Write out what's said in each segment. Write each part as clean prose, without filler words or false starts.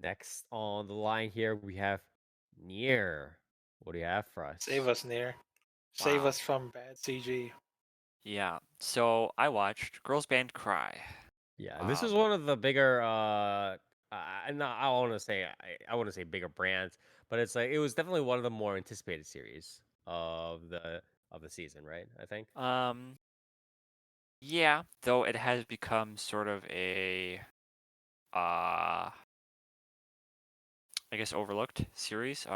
Next on the line here, we have Nier. What do you have for Save us? us, Near. Save Wow. us from bad CG. Yeah. So I watched Girls Band Cry. Yeah, this is Um, one of the bigger. Not I want to say I want to say bigger brands, but it's like it was definitely one of the more anticipated series of the season, right? I think. um, yeah, though it has become sort of a, I guess overlooked series,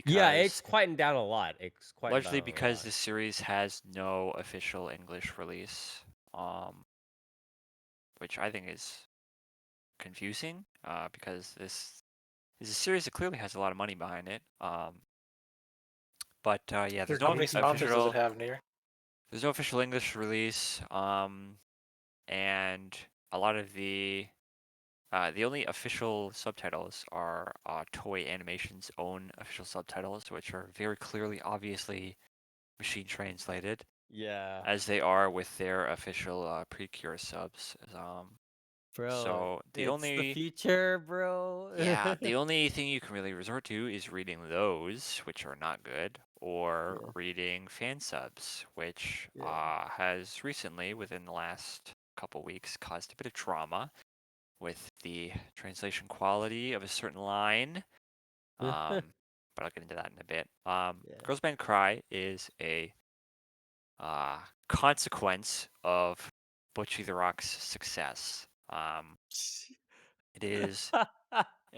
Yeah, it's quieting down a lot. It's quieting largely down a because lot. the series has no official English release, um, which I think is confusing, because this is a series that clearly has a lot of money behind it. But yeah, How many sponsors does it have, Near? there's no official English release, and a lot of the only official subtitles are Toei Animation's own official subtitles, which are very clearly, obviously machine translated, Yeah, as they are with their official Precure subs. bro, So the it's the only future, bro. yeah, the only thing you can really resort to is reading those, which are not good, or Yeah, reading fan subs, which yeah. has recently, within the last couple weeks, caused a bit of drama with the translation quality of a certain line. But I'll get into that in a bit. Yeah. Girls Band Cry is a consequence of Butchie the Rock's success. It is a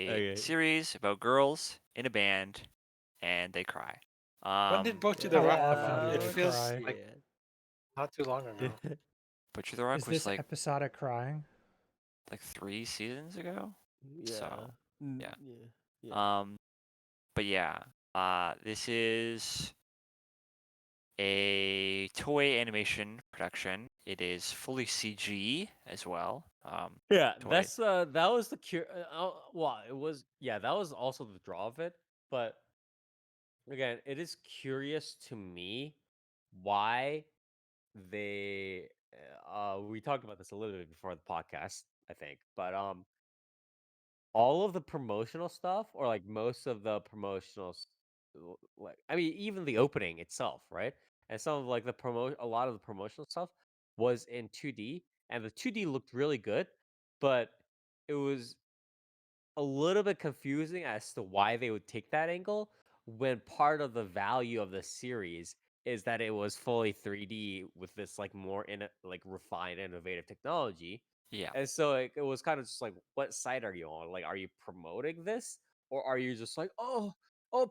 Okay. series about girls in a band and they cry. When did Boat to the How Rock Yeah, come often out? do It they feels cry? like Shit. not too long ago. Butcher the Rock Is was this episodic crying? like 3 seasons ago. Yeah. So yeah. Yeah. Yeah. Um, but yeah, this is a Toei animation production. It is fully CG as well. Yeah, Toei. that was the cure. Well, it was that was also the draw of it. But again, it is curious to me why they. We talked about this a little bit before the podcast, I think, but all of the promotional stuff, or like most of the like I mean, even the opening itself, right? And some of like a lot of the promotional stuff was in 2D, and the 2D looked really good, but it was a little bit confusing as to why they would take that angle when part of the value of the series is that it was fully 3D with this like more like refined innovative technology. Yeah. And so it was kind of just like, what side are you on? Like, are you promoting this, or are you just like, oh,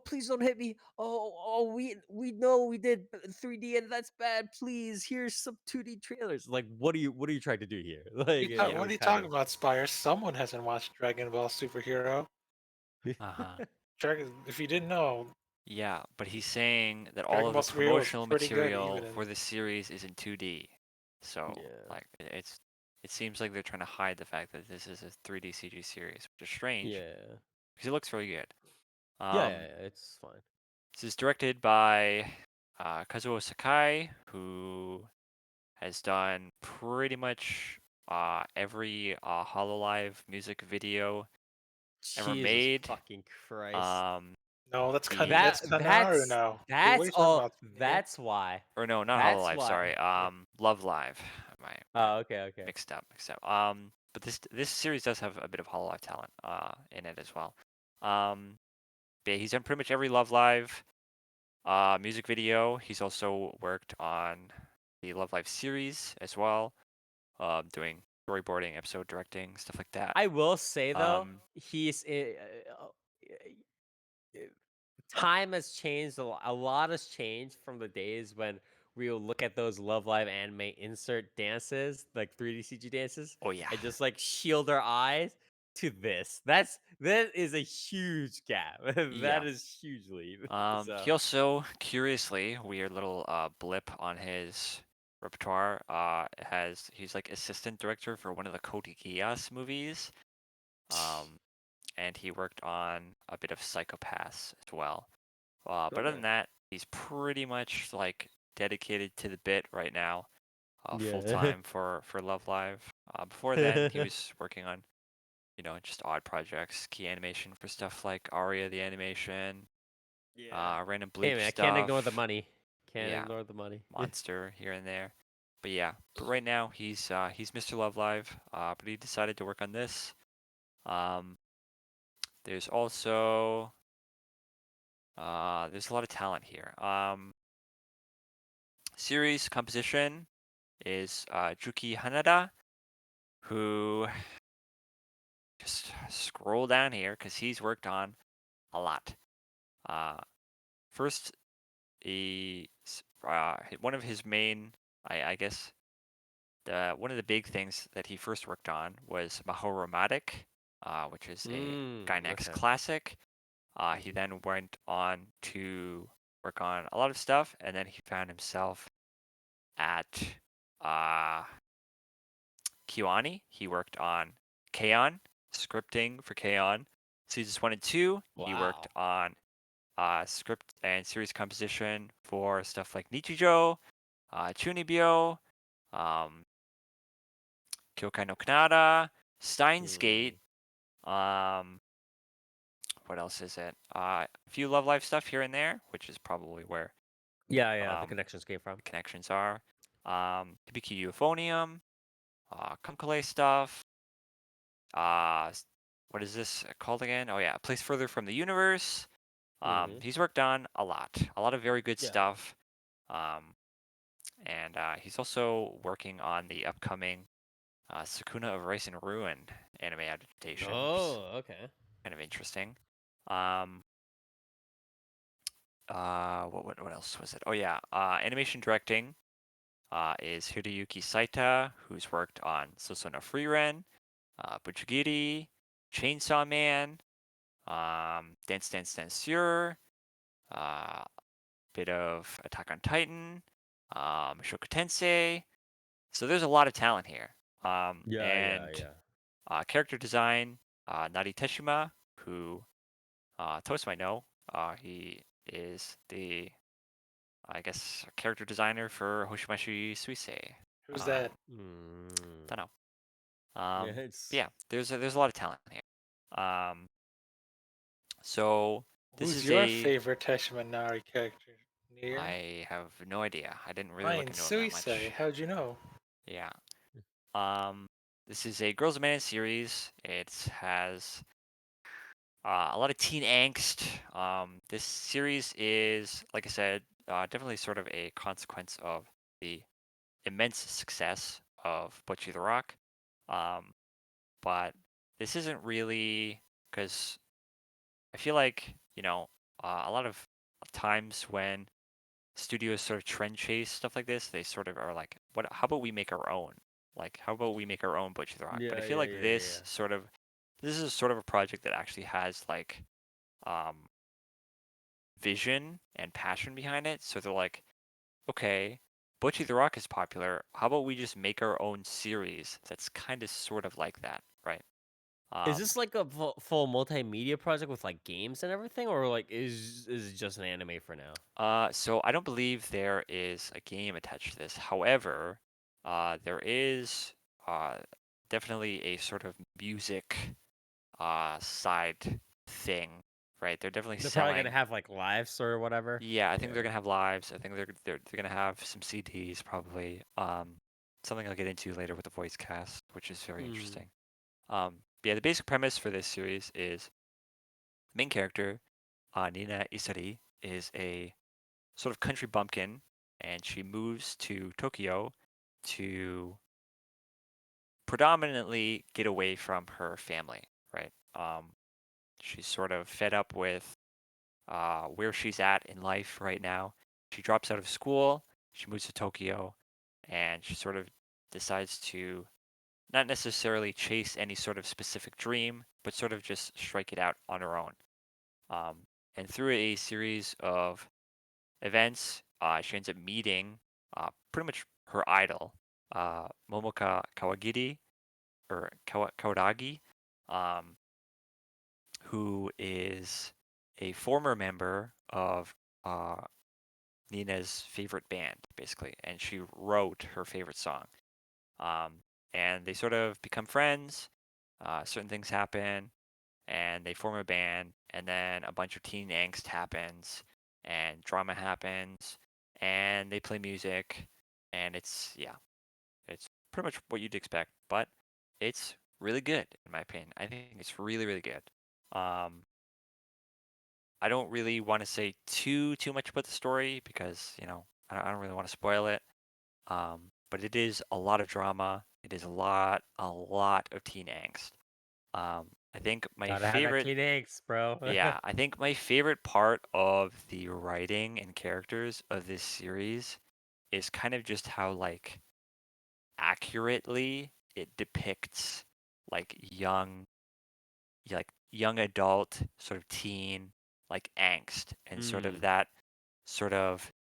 please don't hit me. Oh, we know we did 3D and that's bad. Please, here's some 2D trailers. Like, what are you trying to do here? Like, it What Yeah. are was you kind talking of about, Spire? Someone hasn't watched Dragon Ball Superhero. Uh-huh. Dragon, if you didn't know, Yeah, but he's saying that all Dragon of Ball the Superhero was promotional pretty good, even material in. for the series is in 2D. So, yeah, like, it seems like they're trying to hide the fact that this is a 3D CG series, which is strange yeah. because it looks really good. Yeah, Um, it's fine. this is directed by Kazuo Sakai, who has done pretty much every Hololive music video ever Jesus made. fucking Christ. Um, No, he that's Kanaru now. Wait, what are you talking about, Near? That's why. or no, not That's Hololive. why. Sorry, Love Live. My Oh, okay. mixed up. But this series does have a bit of Hololive talent in it as well. But yeah, he's done pretty much every Love Live music video. He's also worked on the Love Live series as well, doing storyboarding, episode directing, stuff like that. I will say though, Um, he's time has changed a lot has changed from the days when we will look at those Love Live anime insert dances, like 3D CG dances, oh yeah, and just like shield our eyes to this. That is a huge gap. yeah. That is hugely. So He also, curiously, weird little blip on his repertoire. He's like assistant director for one of the Code Geass movies. And he worked on a bit of Psychopaths as well. But other okay. than that, he's pretty much like dedicated to the bit right now, full Yeah. time for Love Live. Before then, he was working on just odd projects, key animation for stuff like Aria the animation, Yeah. random Hey bleep man, I can't ignore the stuff. money. Can't Yeah, ignore the money. Monster here and there. But yeah, but right now he's Mr. Love Live. But he decided to work on this. Um, there's also there's a lot of talent here. Series composition is Juki Hanada, who just scroll down here because he's worked on a lot. Uh, first, one of his main, I guess, one of the big things that he first worked on was Mahoromatic, which is a Gainax Okay. classic. He then went on to work on a lot of stuff, and then he found himself at uh, Kiwani. He worked on K-On! Scripting for K-On! Seasons 1 and 2. He worked Wow. on script and series composition for stuff like Nichijou, Chunibyo, um, Kyokai no Kanata, Steins Gate. Um, what else is it? A few Love Live stuff here and there, which is probably where Yeah, the connections came from. the connections are. Hibiki Euphonium, Kumkale stuff. What is this called again? Oh yeah, Place Further from the Universe. He's worked on a lot of very good Yeah. stuff. Um, and he's also working on the upcoming Sakuna of Rice and Ruin anime adaptation, which is Oh, okay. kind of interesting. What else was it? Oh yeah, animation directing is Hideyuki Saita, who's worked on Soso no Frieren, Butchigiri, Chainsaw Man, Dance Dance Danseur, bit of Attack on Titan, Mushoku Tensei. So there's a lot of talent here. And character design, Nari Teshima, who Toast might know. He is the, I guess, character designer for Hoshimashi Suisei. Who's that? Don't know. Yeah, But it's yeah, there's a lot of talent here. So this Who's is your a favorite Teshima Nari character? Nier? I have no idea. I didn't really look Mine, into him that Suisei. much. How'd you know? Yeah. This is a Girls Minute series. It has a lot of teen angst. This series is, like I said, definitely sort of a consequence of the immense success of Butchie the Rock. But this isn't really because I feel like, a lot of times when studios sort of trend chase stuff like this, they sort of are like, how about we make our own? Like, how about we make our own Butchie the Rock? But I feel like this is sort of a project that actually has like um vision and passion behind it. So they're like, okay, Butchie the Rock is popular. How about we just make our own series that's kind of sort of like that, right? Is this like a full multimedia project with like games and everything, or like is it just an anime for now? So I don't believe there is a game attached to this. However, there is definitely a sort of music side thing, right? They're definitely They're probably gonna selling. have like lives or whatever. Yeah, I think they're Yeah. gonna have lives. I think they're gonna have some CDs probably. Something I'll get into later with the voice cast, which is very interesting. Yeah, the basic premise for this series is main character, Nina Isari, is a sort of country bumpkin, and she moves to Tokyo to predominantly get away from her family, right? She's sort of fed up with where she's at in life right now. She drops out of school, she moves to Tokyo, and she sort of decides to not necessarily chase any sort of specific dream, but sort of just strike it out on her own. Um, and through a series of events, she ends up meeting pretty much her idol, Momoka Kawagiri, or Kawaragi, um, who is a former member of Nina's favorite band, basically, and she wrote her favorite song. Um, and they sort of become friends. certain things happen, and they form a band, and then a bunch of teen angst happens, and drama happens, and they play music, and it's pretty much what you'd expect, but it's really good in my opinion. I think it's really, really good. Um, I don't really want to say too much about the story because I don't really want to spoil it. But it is a lot of drama. It is a lot of teen angst. I think my Gotta have that favorite, teen angst, bro. yeah, I think my favorite part of the writing and characters of this series is kind of just how like accurately it depicts like young adult sort of teen like angst and sort of Mm, that sort of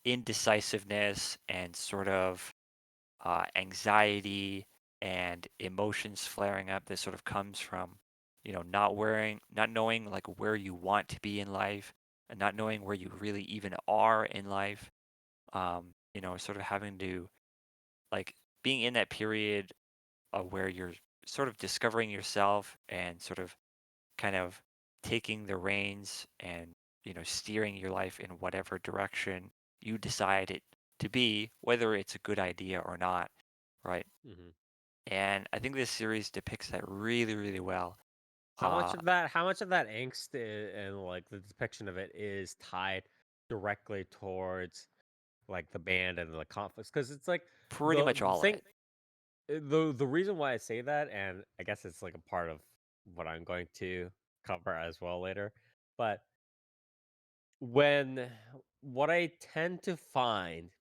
indecisiveness and sort of anxiety and emotions flaring up that sort of comes from not knowing like where you want to be in life and not knowing where you really even are in life. Sort of having to like being in that period where you're sort of discovering yourself and sort of kind of taking the reins and steering your life in whatever direction you decide it to be, whether it's a good idea or not, right? mhm. And I think this series depicts that really, really well. Uh, How much of that angst and like the depiction of it is tied directly towards like the band and the conflicts? Because it's like Pretty much the all of thing, it. the reason why I say that, and I guess it's like a part of what I'm going to cover as well later, but when what I tend to find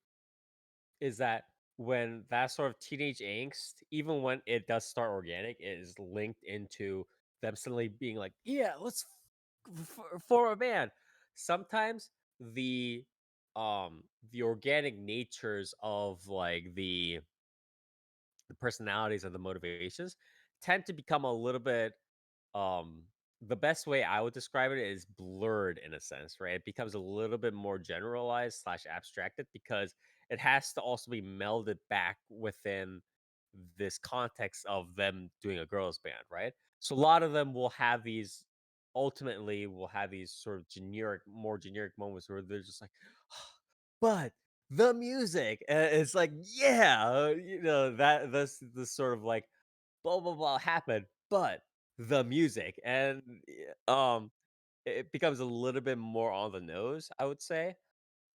is that when that sort of teenage angst, even when it does start organic, it is linked into them suddenly being like, "Yeah, let's form a band." Sometimes the the organic natures of like the personalities and the motivations tend to become a little bit um the best way I would describe it is blurred in a sense, right? It becomes a little bit more generalized slash abstracted because it has to also be melded back within this context of them doing a girls band, right? So a lot of them will have these ultimately will have these sort of more generic moments where they're just like, but the music, and it's like, yeah, that's the sort of like blah blah blah happened, but the music and it becomes a little bit more on the nose, I would say.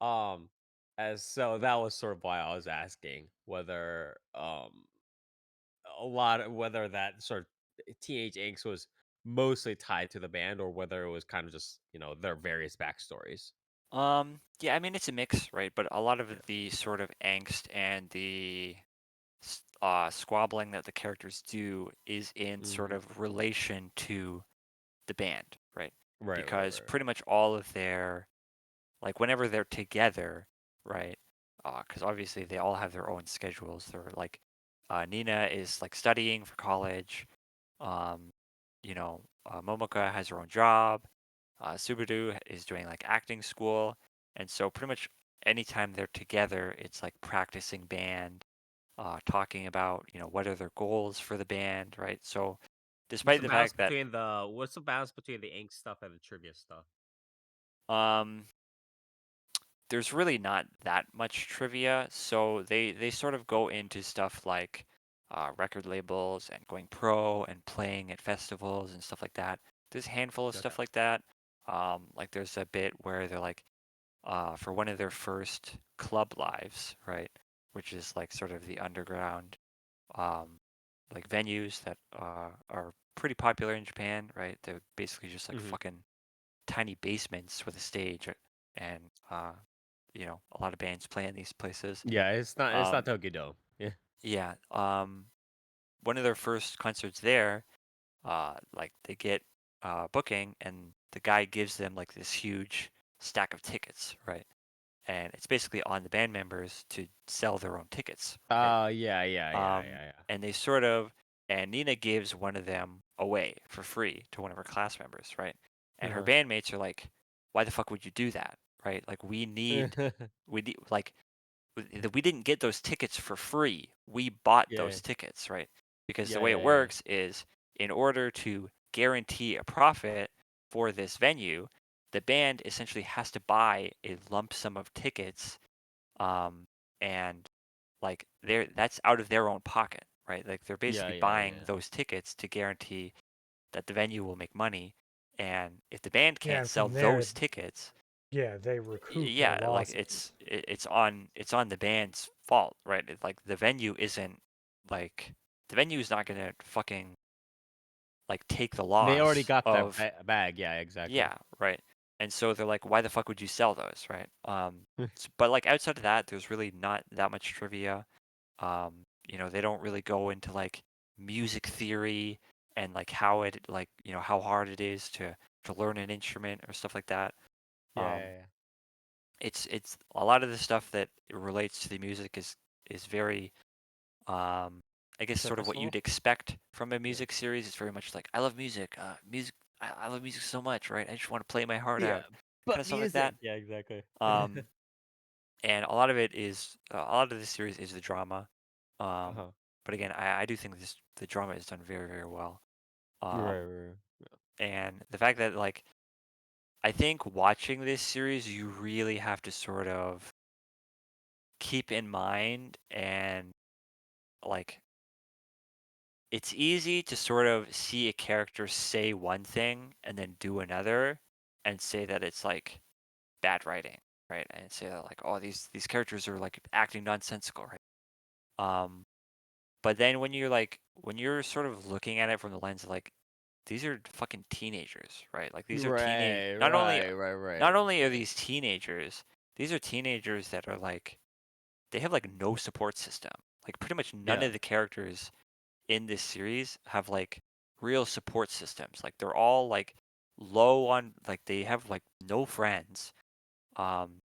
Um as so that was sort of why I was asking whether whether that sort of teenage angst was mostly tied to the band or whether it was kind of just, their various backstories. Yeah, I mean it's a mix, right? But a lot of Yeah. the sort of angst and the squabbling that the characters do is in sort Hmm. of relation to the band, right? Right, right, Because right. pretty much all of their like whenever they're together, right? Because obviously they all have their own schedules. They're like, Nina is like studying for college. Um, Momoka has her own job. Subaru is doing like acting school, and so pretty much anytime they're together, it's like practicing band, talking about what are their goals for the band, right? So, despite the fact that What's the balance between the angst stuff and the trivia stuff? um there's really not that much trivia, so they sort of go into stuff like record labels and going pro and playing at festivals and stuff like that. There's a handful of Okay. stuff like that. Like there's a bit where they're like for one of their first club lives, right, which is like sort of the underground um, like venues that are pretty popular in Japan, right? They're basically just like Hmm. fucking tiny basements with a stage and a lot of bands play in these places. Yeah, it's not Um, Tokyo Dome. Yeah. yeah, one of their first concerts there, like they get booking, and the guy gives them like this huge stack of tickets, right? And it's basically on the band members to sell their own tickets, right? Yeah, yeah, yeah, Um, yeah, and they sort of, and Nina gives one of them away for free to one of her class members, right? And her yeah. bandmates are like, "Why the fuck would you do that?" Right? Like Uh-huh. we need like we didn't get those tickets for free. We bought Yeah. those tickets, right? Because the Yeah, way it yeah, works is in order to guarantee a profit for this venue, the band essentially has to buy a lump sum of tickets, um, and like that's out of their own pocket, right? Like they're Yeah, basically yeah, buying yeah. those tickets to guarantee that the venue will make money. And if the band Yeah, can't and sell from there, those tickets, yeah, they recoup their yeah, like losses. it's on the band's fault, right? Like the venue isn't like the venue is not gonna fucking like take the They already loss got their of bag. Yeah, exactly. yeah, right. And so they're like, why the fuck would you sell those, right? But like outside of that, there's really not that much trivia. They don't really go into like music theory and like how it like how hard it is to learn an instrument or stuff like that. Yeah, Um, yeah, yeah. it's a lot of the stuff that relates to the music is very um I guess sort of Surface what you'd level. expect from a Yeah. music series. It's very much like I love music, music. I love music so much, right? I just want to play my heart Yeah, out, kind but of stuff like that. music. Yeah, exactly. Um, and a lot of it is a lot of this series is the drama. Uh-huh. But again, I do think the drama is done very very well. Right, Um, right. and the fact that like I think watching this series, you really have to sort of keep in mind and like it's easy to sort of see a character say one thing and then do another and say that it's like bad writing, right? And say that like, oh, these characters are like acting nonsensical, right? Um, but then when you're sort of looking at it from the lens of like these are fucking teenagers, right? Like these are teenage Right, right, right, not right. only are these teenagers, these are teenagers that are like they have like no support system. Like pretty much none Yeah. of the characters in this series have like real support systems. Like they're all like low on like they have like no friends.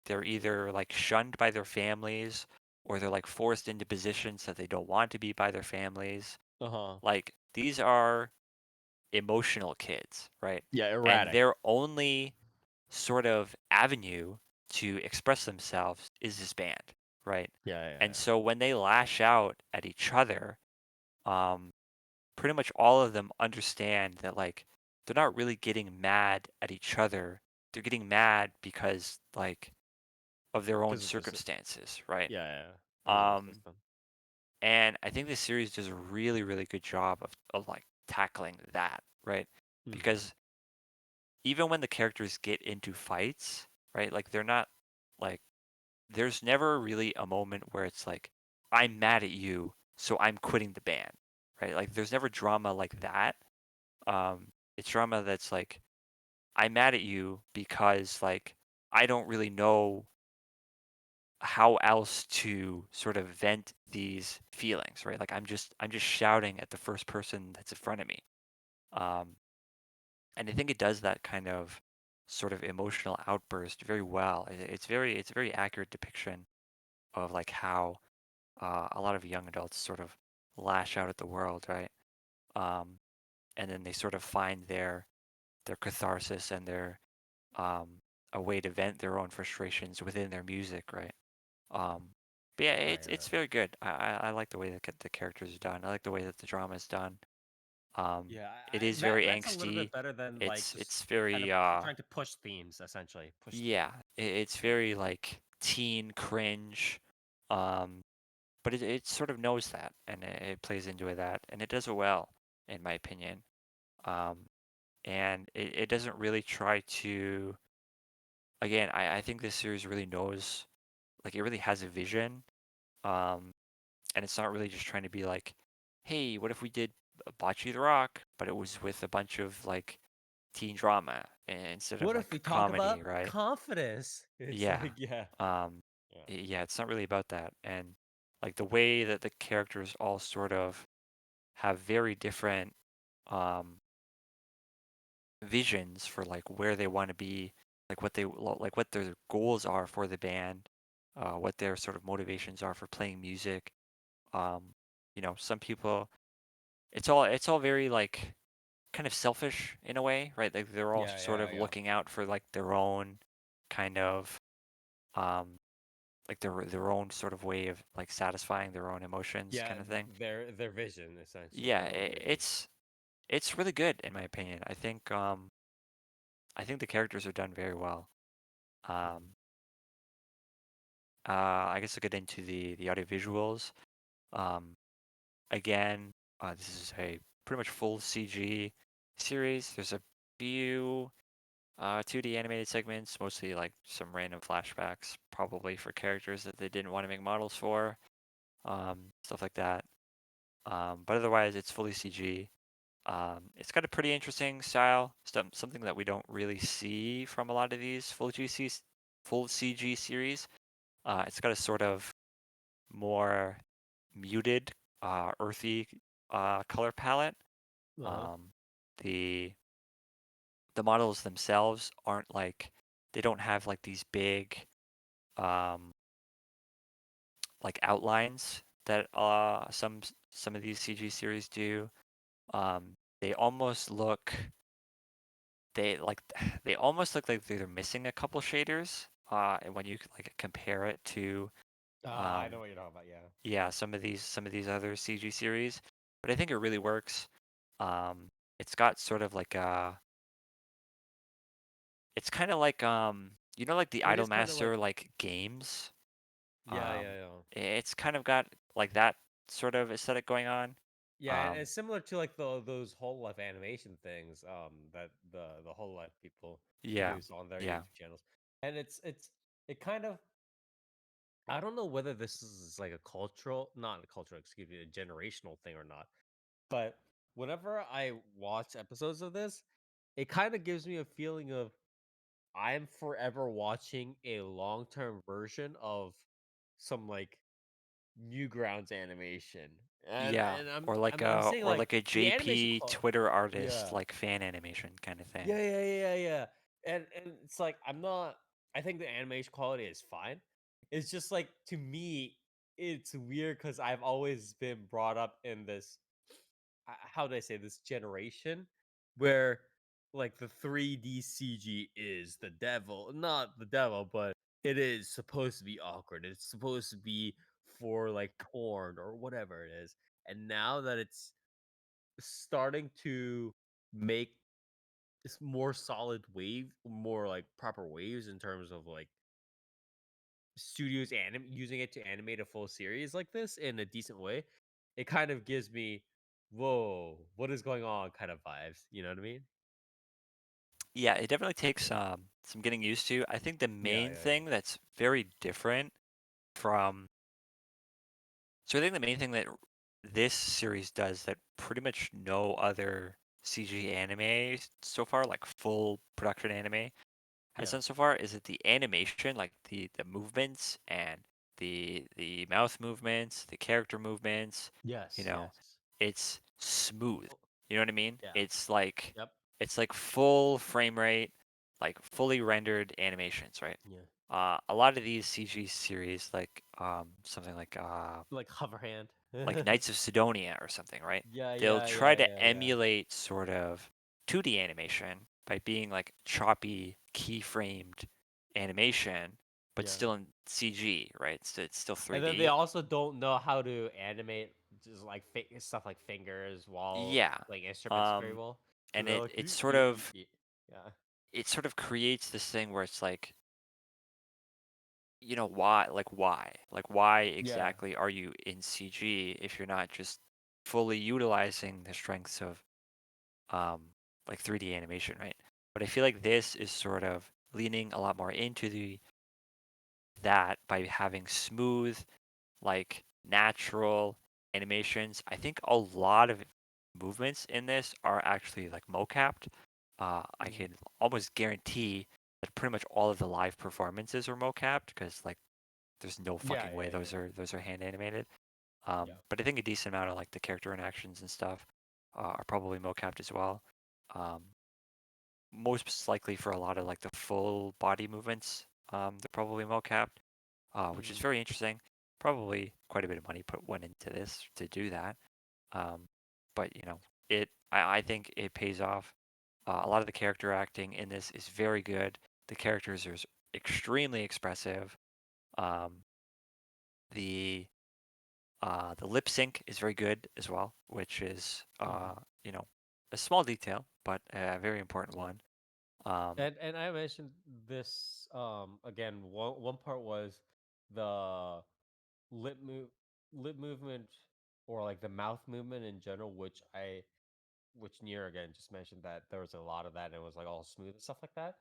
They're either like shunned by their families or they're like forced into positions that they don't want to be by their families. Uh-huh. Like these are emotional kids, right? Yeah, And erratic. their only sort of avenue to express themselves is this band, right? Yeah, And yeah, so when they lash out at each other, um, pretty much all of them understand that like they're not really getting mad at each other. They're getting mad because like of their own because of this. circumstances, right? Yeah, yeah. Because of the Um, system. and I think this series does a really, really good job of like tackling that, right? Mhm. Because even when the characters get into fights, right? Like they're not like there's never really a moment where it's like I'm mad at you, so I'm quitting the band, right? Like there's never drama like that. It's drama that's like I'm mad at you because like I don't really know how else to sort of vent these feelings, right? Like I'm just shouting at the first person that's in front of me. Um, and I think it does that kind of sort of emotional outburst very well. It's a very accurate depiction of like how a lot of young adults sort of lash out at the world, right? Um, and then they sort of find their catharsis and their um, a way to vent their own frustrations within their music, right? Um, but yeah, Right, it's right. very good. I like the way that the characters are done. I like the way that the drama is done. Yeah, It is that very that's a little angsty. bit better than like just It's kind of very trying to push themes essentially. Push themes. yeah, it's very like teen cringe. Um, but it sort of knows that and it plays into that and it does it well, in my opinion. Um, and it doesn't really try to again, I think this series really knows like it really has a vision. Um, and it's not really just trying to be like, hey, what if we did Bocce the Rock, but it was with a bunch of like teen drama instead of What if we like talk comedy, about right? confidence? It's Yeah. like, yeah, Um, yeah, yeah, it's not really about that. And like the way that the characters all sort of have very different um visions for like where they want to be, like like what their goals are for the band, what their sort of motivations are for playing music. Um, some people it's all very like kind of selfish in a way, right? Like they're all yeah, sort yeah, of yeah. looking out for like their own kind of um like their own sort of way of like satisfying their own emotions Yeah, kind of thing. their vision essentially, Yeah, their own vision. It's really good in my opinion. I think the characters are done very well. Mhm. Um, I guess I'll get into the audio visuals. Um, again, this is a pretty much full CG series. There's a few 2D animated segments, mostly like some random flashbacks, probably for characters that they didn't want to make models for, stuff like that. But otherwise, it's fully CG. It's got a pretty interesting style, something that we don't really see from a lot of these full CG series. It's got a sort of more muted, earthy color palette. Uh-huh. Um, the the models themselves aren't like they don't have like these big um, like outlines that some of these CG series do. They almost look they like they almost look like they're missing a couple shaders. And when you like compare it to Ah, I know um, what you're talking about. Yeah. yeah, some of these other CG series, but I think it really works. It's got sort of like a it's kind of like you know like the It is kind of like Idolmaster like games. yeah, yeah, yeah. It's kind of got like that sort of aesthetic going on. Yeah, and Um, it's similar to like those whole life animation things that the whole life people yeah, produce on their yeah, YouTube channels. And it kind of I don't know whether this is like a cultural, not a cultural, excuse me, a generational thing or not. But whenever I watch episodes of this, it kind of gives me a feeling of I'm forever watching a long-term version of some like Newgrounds animation. And yeah. and I'm saying Or like like a the animation JP quality. Twitter artist Yeah. like fan animation kind of thing. Yeah. And it's like I'm not I think the animation quality is fine. It's just like to me it's weird cuz I've always been brought up in this how do I say this generation where like the 3D CG is the devil, not the devil, but it is supposed to be awkward. It's supposed to be for like porn or whatever it is. And now that it's starting to make this more solid wave, more like proper waves in terms of like studios using it to animate a full series like this in a decent way, it kind of gives me, whoa, what is going on kind of vibes. You know what I mean? Yeah, it definitely takes some getting used to. I think the Yeah, main yeah, yeah. thing that's very different from so I think the main thing that this series does that pretty much no other CG anime so far, like full production anime, has Yeah. done so far is that the animation, like the movements and the mouth movements, the character movements, you Yes, know, yes. it's smooth. Oh, You know what I mean? yeah. Yep. It's like full frame rate, like fully rendered animations, right? Yeah. A lot of these CG series, something Like hover hand. like Knights of Sidonia or something, right? Yeah, They'll yeah, try yeah, to yeah, yeah. emulate sort of 2D animation by being like choppy, keyframed animation, but Yeah. still in CG, right? It's still And then they 3D. also don't know how to animate just like stuff like fingers while Yeah. playing instruments very Um, well. So and they're like, yeah, it sort of creates this thing where it's like, you know, why? Like why yeah, exactly are you in CG if you're not just fully utilizing the strengths of um, like 3D animation, right? But I feel like this is sort of leaning a lot more into the that by having smooth, like natural animations. I think a lot of movements in this are actually like mocapped. I mhm, can almost guarantee that pretty much all of the live performances are mocapped because like there's no yeah, fucking way yeah, yeah, those are hand animated. yeah. But I think a decent amount of like the character interactions and stuff are probably mocapped as well. Um, most likely for a lot of like the full body movements, they're probably mocapped, which is Mhm, very interesting. Probably quite a bit of money went into this to do that. Um, but you know, I think it pays off. A lot of the character acting in this is very good. The characters are extremely expressive. Um, the the lip sync is very good as well, which is mhm. you know a small detail, but a very important one. Um, And I mentioned this again. One part was the lip move lip movement, or like the mouth movement in general, which Nier again just mentioned that there was a lot of that and it was like all smooth and stuff like that.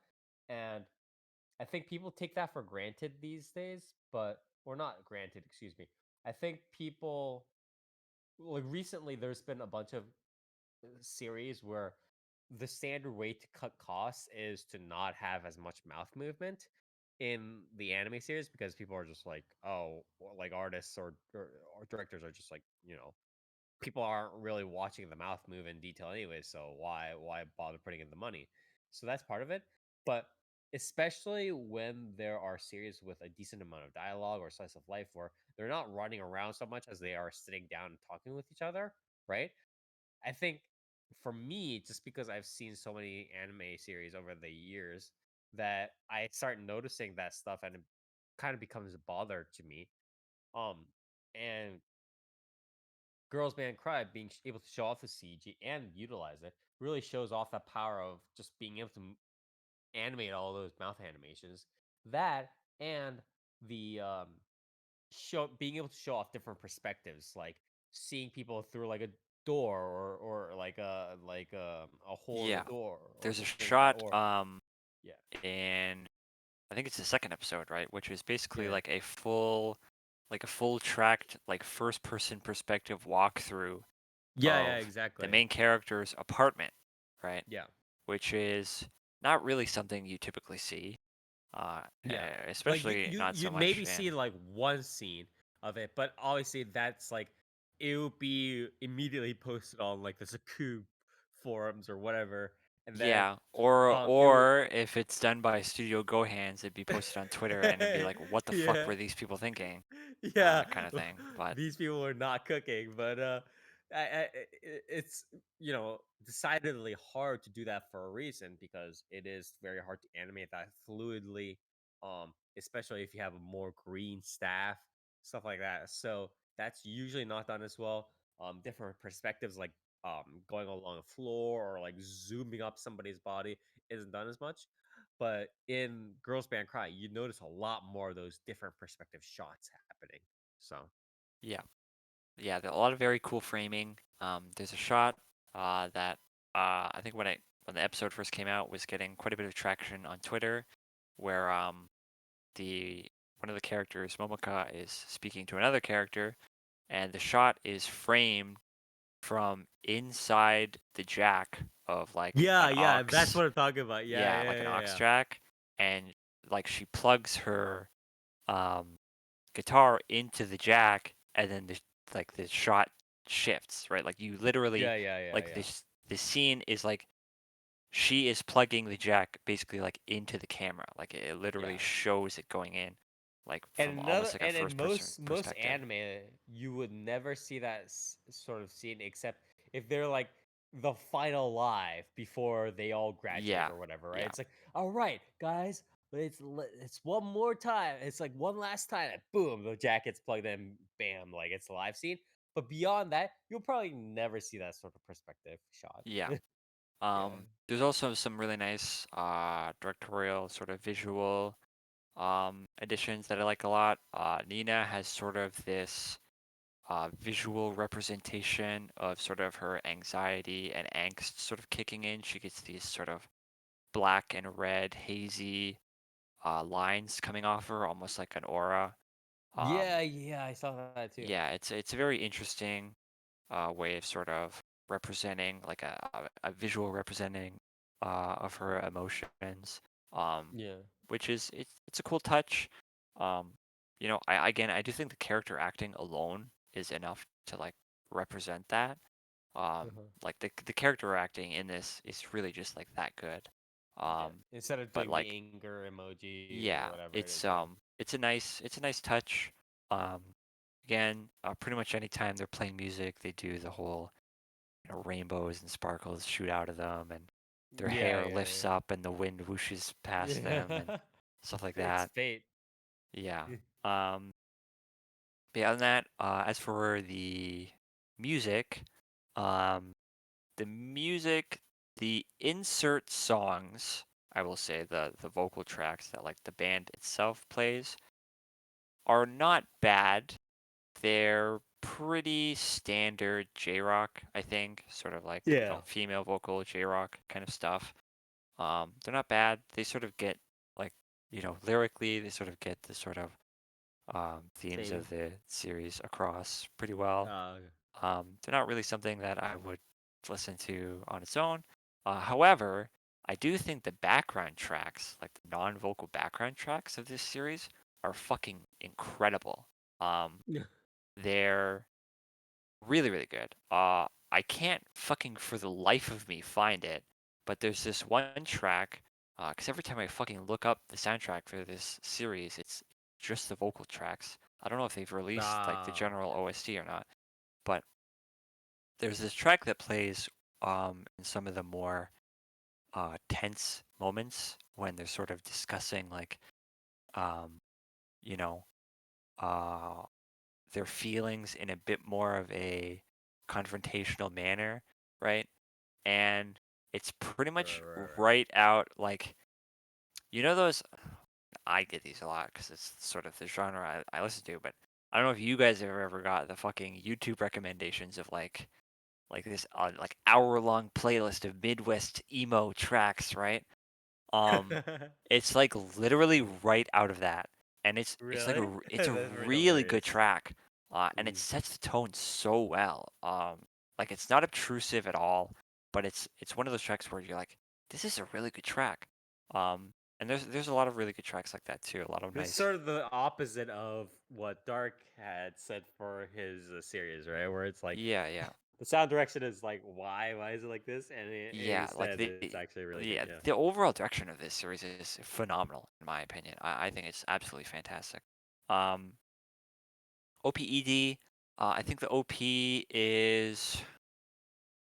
And I think people take that for granted these days, but or not granted, excuse me. I think people like recently there's been a bunch of series where the standard way to cut costs is to not have as much mouth movement in the anime series because people are just like, oh, well, like artists or directors are just like, people aren't really watching the mouth move in detail anyway, so why bother putting in the money? So that's part of it. But especially when there are series with a decent amount of dialogue or slice of life where they're not running around so much as they are sitting down and talking with each other, right? I think for me, just because I've seen so many anime series over the years, that I start noticing that stuff and it kind of becomes a bother to me. Um, and Girls Band Cry being able to show off the CG and utilize it really shows off the power of just being able to animate all those mouth animations. That and the show being able to show off different perspectives, like seeing people through like a door or like a hole in the yeah, door or there's a something like that. shot Or yeah, in I think it's the second episode, right, which is basically yeah, like a full tracked like first person perspective walkthrough yeah, of the exactly. main character's apartment, right? Yeah, Which is not really something you typically see, yeah. Like you especially you not so you'd much maybe see in. like one scene of it, but obviously that's like it would be immediately posted on like the Saku forums or whatever, and then Yeah, it would or if it's done by Studio Gohans, it'd be posted on Twitter and it'd be like, what the fuck yeah. were these people thinking? Yeah, Kind of thing. But these people are not cooking, but it's decidedly hard to do that for a reason because it is very hard to animate that fluidly, especially if you have a more green staff, stuff like that. So that's usually not done as well. Different perspectives like going along a floor or like zooming up somebody's body isn't done as much. But in Girls Band Cry, you notice a lot more of those different perspective shots happening. So yeah, yeah, a lot of very cool framing. There's a shot that I think when the episode first came out was getting quite a bit of traction on Twitter, where the one of the characters, Momoka, is speaking to another character, and the shot is framed from inside the jack of like yeah, an yeah, that's aux. what I'm talking about. Yeah, Yeah, yeah, like an yeah, aux yeah. jack, and like she plugs her um, guitar into the jack, and then the shot shifts, right? Like you literally Yeah, yeah, yeah, like yeah. this scene is like she is plugging the jack basically like into the camera, like it literally Yeah. shows it going in, like And from another almost like a and in first person most perspective. anime, you would never see that sort of scene except if they're like the final live before they all graduate Yeah, or whatever, right? yeah, It's like, all right, guys, it's one more time. It's like one last time. And boom, the jacket's plugged in. Bam, like it's a live scene. But beyond that, you'll probably never see that sort of perspective shot. yeah. Yeah. There's also some really nice directorial sort of visual additions that I like a lot. Nina has sort of this visual representation of sort of her anxiety and angst sort of kicking in. She gets these sort of black and red hazy lines coming off her, almost like an aura. Yeah, Um, yeah, I saw that too. yeah, it's a very interesting way of sort of representing like a visual representing of her emotions. Um, Yeah. which is it's a cool touch. Um, I do think the character acting alone is enough to like represent that. Uh-huh. Like the character acting in this is really just like that good. Yeah. Um, Instead of but doing the like anger emoji or yeah, whatever it is, yeah. it's a nice touch. Um, again, pretty much anytime they're playing music, they do the whole rainbows and sparkles shoot out of them, and their Yeah, hair yeah, lifts up and the wind whooshes past yeah. them and stuff like It's that. fate. Yeah. Um, Beyond that, as for the music, um, the music, the insert songs, I will say the vocal tracks that like the band itself plays are not bad. They're pretty standard J-rock, I think, sort of like, Yeah. female vocal J-rock kind of stuff. They're not bad. They sort of get like, lyrically, they sort of get the sort of themes Same. of the series across pretty well. Uh, They're not really something that I would listen to on its own. However, I do think the background tracks, like the non-vocal background tracks of this series, are fucking incredible. They're really, really good. I can't fucking for the life of me find it, but there's this one track, because every time I fucking look up the soundtrack for this series, it's just the vocal tracks. I don't know if they've released like the general okay. OST or not, but there's this track that plays in some of the more tense moments when they're sort of discussing like um, you know uh, their feelings in a bit more of a confrontational manner, right? And it's pretty much Right. right out like those. I get these a lot because it's sort of the genre I listen to, but I don't know if you guys have ever got the fucking YouTube recommendations of like this like hour-long playlist of Midwest emo tracks, right? Um, it's like literally right out of that, and it's like Really? it's a That's very really good hilarious. track, and it Mm. sets the tone so well. Like it's not obtrusive at all, but it's one of those tracks where you're like, this is a really good track. And there's a lot of really good tracks like that too. A lot of This is nice, sort of the opposite of what Dark had said for his series, right? Where it's like yeah, yeah. the sound direction is like, why is it like this? And Yeah, like instead, it's actually really good. Yeah. the overall direction of this series is phenomenal in my opinion. I think it's absolutely fantastic. Um, OPED, I think the OP is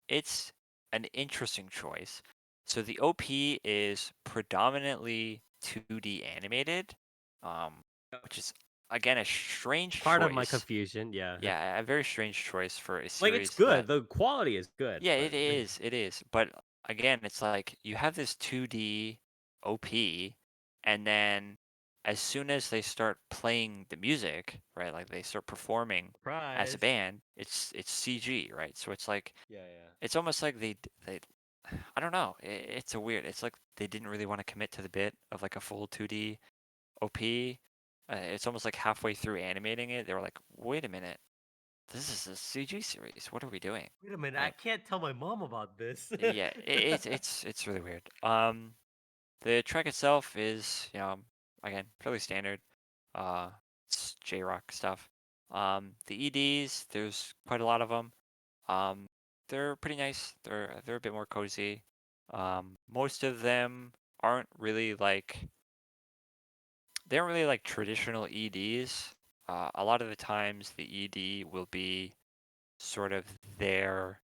it's an interesting choice. So the OP is predominantly 2D animated, um, which is again a strange Part of my choice. confusion, yeah. Yeah, a very strange choice for a Like it's series that good. The quality is good, yeah, but it is. It is. But again, it's like you have this 2D OP, and then as soon as they start playing the music, right, like they start performing as a surprise. band, it's CG, right? So it's like Yeah, yeah. it's almost like they I don't know. It's a weird. It's like they didn't really want to commit to the bit of like a full 2D OP. It's almost like halfway through animating it, they were like, "Wait a minute, this is a CG series. What are we doing?" Wait a minute, I Right? can't tell my mom about this. Yeah, it's really weird. The track itself is, again, fairly standard. Uh, it's J-rock stuff. The EDs, there's quite a lot of them. Um, they're pretty nice. They're a bit more cozy. Most of them aren't really like they aren't really like traditional EDs. A lot of the times the ED will be sort of their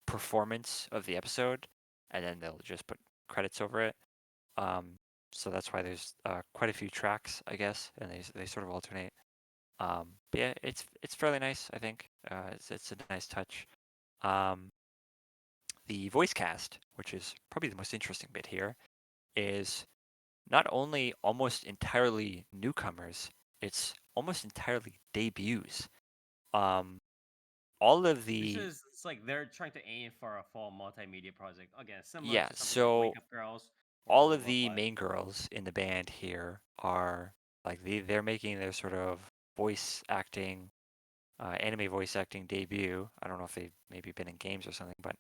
performance of the episode, and then they'll just put credits over it. Um, so that's why there's quite a few tracks, I guess, and they sort of alternate. But yeah, it's fairly nice, I think. It's a nice touch. Um, the voice cast, which is probably the most interesting bit here, is not only almost entirely newcomers, it's almost entirely debuts. Um, all of Which the is it's like they're trying to aim for a full multimedia project. Again, similar yeah, to something like so Wake Up Girls all or of Love the Live. main girls in the band here are like they're making their sort of voice acting, anime voice acting debut. I don't know if they've maybe been in games or something, but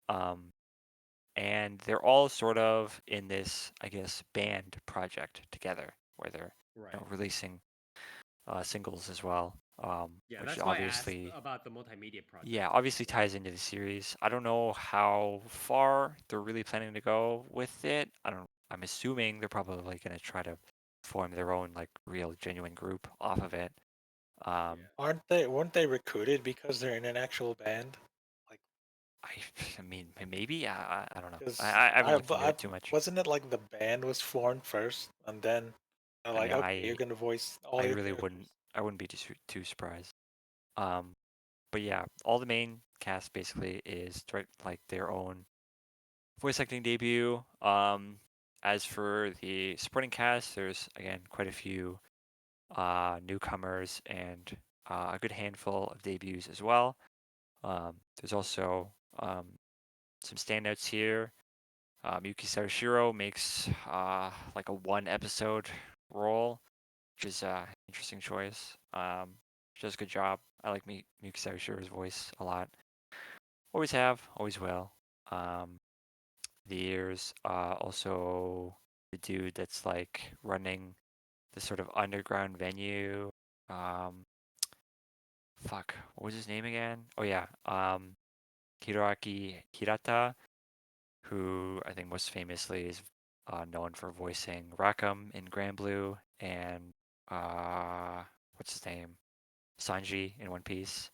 um, and they're all sort of in this, I guess, band project together where they're Right. releasing singles as well, Yeah, which that's why I asked obviously about the multimedia project. yeah, obviously ties into the series. I don't know how far they're really planning to go with it. I'm assuming they're probably going to try to form their own like real genuine group off of it. Um, Yeah. Weren't they recruited because they're in an actual band? Like, I, I mean, maybe I don't know. because I haven't looked into it too much. wasn't it like the band was formed first, and then they're I like, mean, okay, you're gonna voice all I your really characters. wouldn't I wouldn't be too surprised. Um, but yeah, all the main cast basically is like their own voice acting debut. As for the supporting cast, there's again quite a few newcomers and a good handful of debuts as well. There's also some standouts here. Yuki Sarashiro makes like a one episode role, which is an interesting choice. She does a good job. I like Yuki Sarashiro's voice a lot. Always have, always will. There's also the dude that's like running the sort of underground venue. Um, fuck, what was his name again? Oh yeah, Hiroaki Hirata, who I think most famously is known for voicing Rackham in Grand Blue and what's his name? Sanji in One Piece.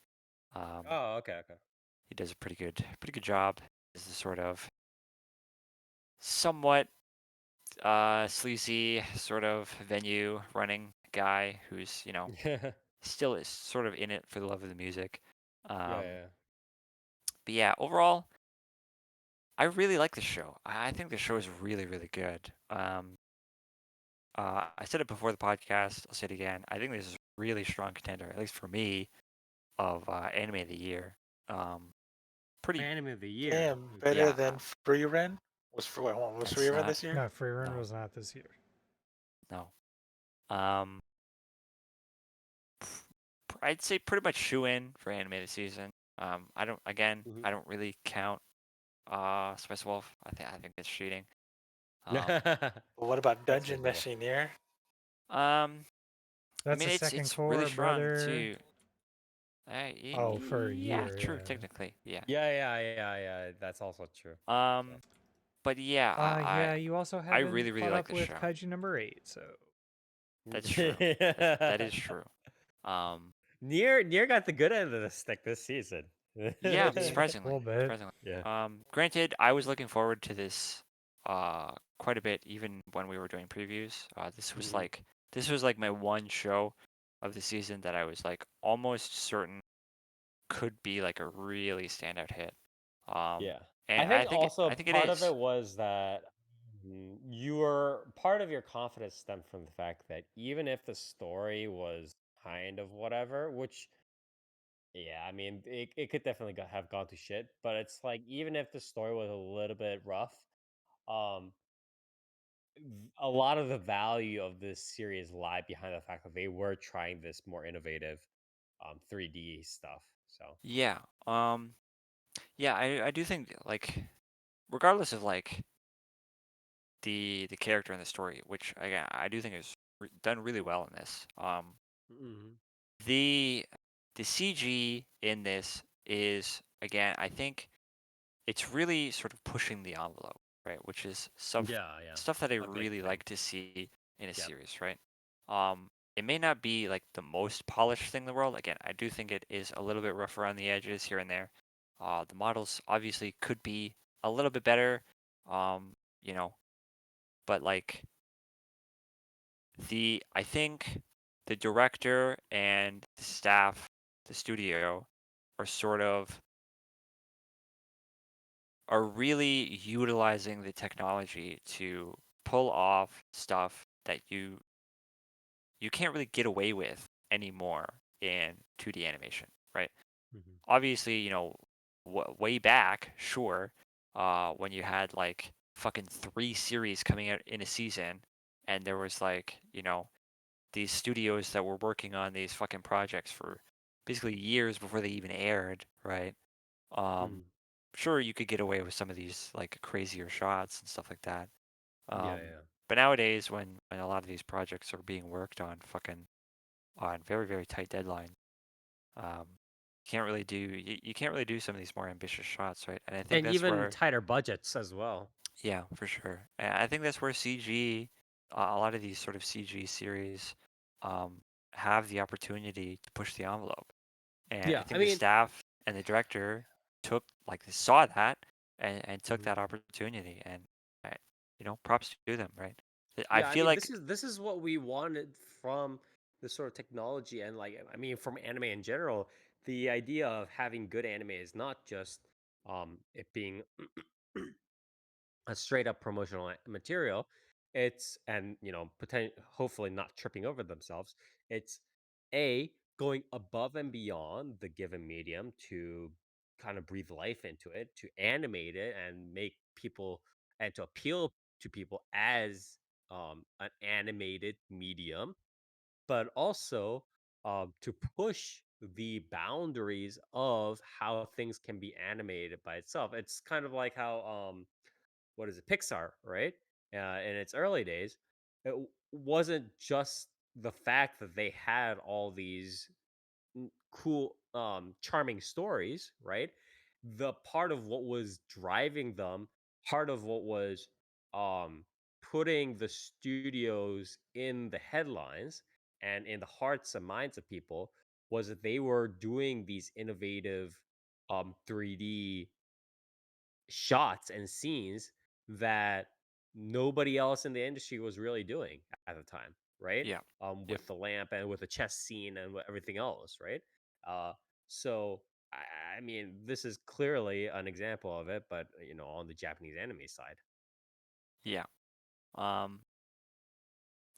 Oh, okay, okay. He does a pretty good job. This is sort of somewhat sleazy sort of venue running guy who's Yeah, still is sort of in it for the love of the music. yeah. But yeah, overall, I really like the show. I think the show is really, really good. I said it before the podcast. I'll say it again. I think this is a really strong contender, at least for me, of anime of the year. Pretty, Anime of the year. Damn, Okay. better yeah, than Free Ren? Was Free it's Ren not. this year? No, Free Run No. was not this year. No. Um, I'd say pretty much shoe in for animated season. I don't. Again, Mhm. I don't really count Spice Wolf. I think it's cheating. But what about That's Dungeon debatable. Meshineer? I That's mean the second it's really core, strong brother. too. Oh, for a Yeah, year, true. yeah. Technically, yeah. Yeah. That's also true. But yeah, Yeah, you also I really haven't really caught like up this with show. Kaiju number 8, so That's true. That is true. Nier got the good end of the stick this season. Yeah, yeah, a surprisingly, little bit. surprisingly. Yeah. Granted, I was looking forward to this quite a bit, even when we were doing previews. Mhm. This was like my one show of the season that I was like almost certain could be like a really standout hit. Yeah. And I think I also think it part of is. it was that part of your confidence stemmed from the fact that even if the story was kind of whatever, which yeah, I mean, it could definitely have gone to shit, but it's like even if the story was a little bit rough, um, a lot of the value of this series lie behind the fact that they were trying this more innovative 3D stuff. So, Yeah. Yeah, I do think like regardless of like the character and the story, which again I do think is done really well in this. mhm. The the CG in this is again I think it's really sort of pushing the envelope, right? Which is Yeah, stuff that I a big really thing. like to see in a Yep. series, right? It may not be like the most polished thing in the world. Again, I do think it is a little bit rough around the edges here and there. The models obviously could be a little bit better, um, you know, but like I think the director and the staff, the studio, are sort of are really utilizing the technology to pull off stuff that you can't really get away with anymore in 2D animation, right? Mhm. Obviously, way back, sure, when you had like fucking 3 series coming out in a season, and there was like, these studios that were working on these fucking projects for basically years before they even aired, right? Um, Mhm. sure, you could get away with some of these like crazier shots and stuff like that. Yeah. But nowadays, when a lot of these projects are being worked on fucking on very very tight deadline, um, you can't really do some of these more ambitious shots, right? And I think And that's even where tighter budgets as well. yeah, for sure. And I think that's where CG, a lot of these sort of CG series, um, have the opportunity to push the envelope. And I Yeah, I think the mean, staff and the director they saw that and took mhm. that opportunity. And, uh, props to them, right? I Yeah, I feel mean, like, this is what we wanted from this sort of technology, and like, I mean, from anime in general. the idea of having good anime is not just it being a straight up promotional material. It's and hopefully not tripping over themselves. It's a going above and beyond the given medium to kind of breathe life into it, to animate it and make people and to appeal to people as an animated medium, but also to push the boundaries of how things can be animated by itself. It's kind of like how what is it, Pixar, right? In its early days, wasn't just the fact that they had all these cool, charming stories, right? The part of what was driving them, part of what was um, putting the studios in the headlines and in the hearts and minds of people was that they were doing these innovative 3D shots and scenes that nobody else in the industry was really doing at the time, right? Yeah. Yeah. With the lamp and with the chess scene and everything else, right? Uh, so I mean, this is clearly an example of it, but on the Japanese anime side. Yeah. Um,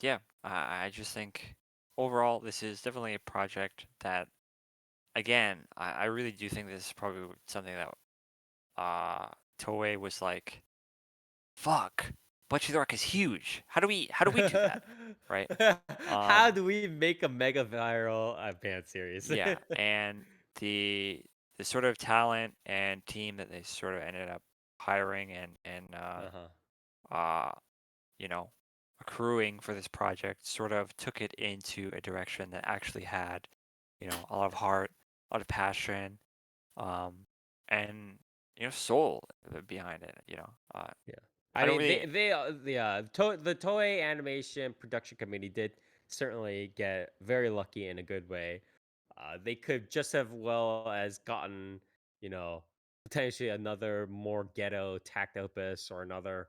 yeah. I just think overall this is definitely a project that, again, I really do think this is probably something that uh Toei was like, fuck, Butcher the Rock is huge. How do we do that? Right? How Um, do we make a mega viral fan series? yeah, and the the sort of talent and team that they sort of ended up hiring Uh-huh. uh you know accruing for this project sort of took it into a direction that actually had a lot of heart, a lot of passion, um, and soul behind it. Yeah. I I don't mean, really. the Toei Animation Production Committee did certainly get very lucky in a good way. They could just have well as gotten, you know, potentially another more ghetto tact opus or another,